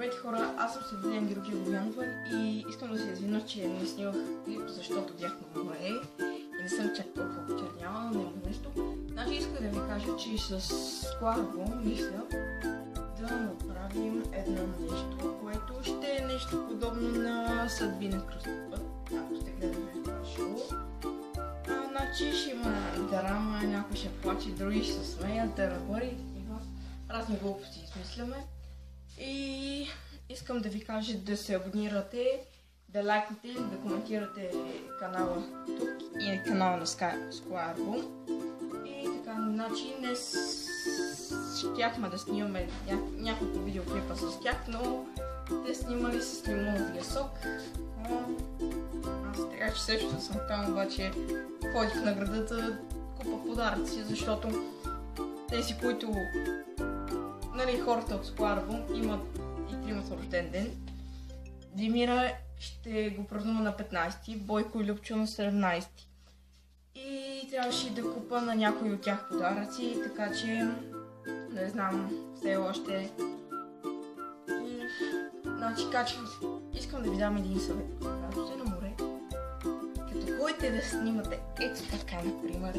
Здравейте хора, аз съм Севделин Георгиев Богданова и искам да се извиня, че не снимах клип, защото бях на море и не съм чак толкова почерняла, но няма нещо. Значи исках да ви кажа, че с Squarebo мисля да направим едно нещо, което ще е нещо подобно на Съдбинен кръстопът, ако сте гледали това шоу. Значи ще има драма, някой ще плаче, други ще се смеят, да работи, разни глупости измисляме. И искам да ви кажа да се абонирате, да лайкнете, да коментирате канала тук и канала на Squarebo. И така, значи днес щяхме да снимаме няколко видеоклипа с тях, но те снимали с лимоновия сок. Аз така че също съм там, обаче ходих на града да купа подаръци, защото тези, които хората от Squarebo имат и тримата рожден ден. Димира ще го празнува на 15-ти, Бойко и Любчо на 17-ти. И трябваше да купа на някой от тях подаръци, така че не знам все още. Значи качвам се. Искам да ви дам един съвет. Когато сте на море, като ходите да снимате ето така, например,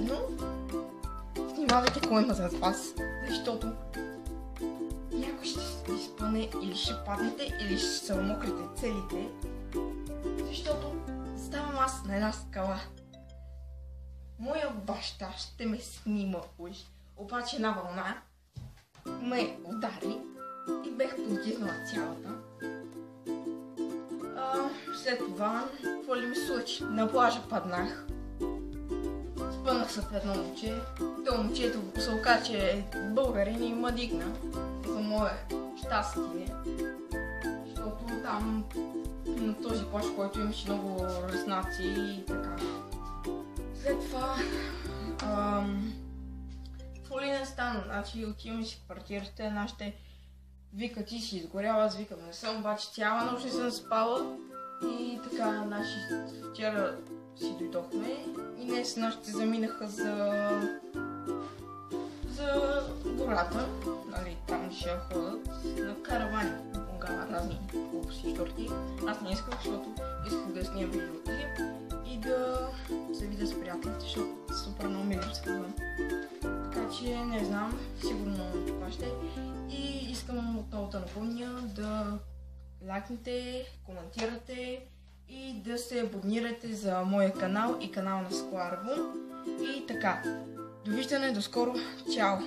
внимавайте кой има зад вас, защото някой ще се изпъне или ще паднете, или ще се намокрите целите, защото ставам аз на една скала. Моя баща ще ме снима уж, обаче една вълна ме удари и бех подгизнала цялата. След това, какво ли ми случи? На плажа паднах. Спънах се в едно момче. То момчето се оказа, че е българин и ме дигна. За мое щастие. Защото там на този плаж, който имаше много руснаци и така. След това какво ли не стана? Значи отиваме си в квартирата, една ще вика ти си изгоряла, аз викам не съм, обаче цяла нощ не съм спала. И така, значи вчера си дойдохме и днес нашите заминаха за гората, нали, там ще ходят на каравани, на бунгала, разни глупости, шторти. Аз не исках, защото исках да снимам видеоклип и да се видя с приятелите, защото супер много ми липсвам. Така че не знам, сигурно това ще. И искам отново да напомня да лайкнете, коментирате и да се абонирате за моя канал и канал на Squarebo. И така, довиждане, до скоро, чао!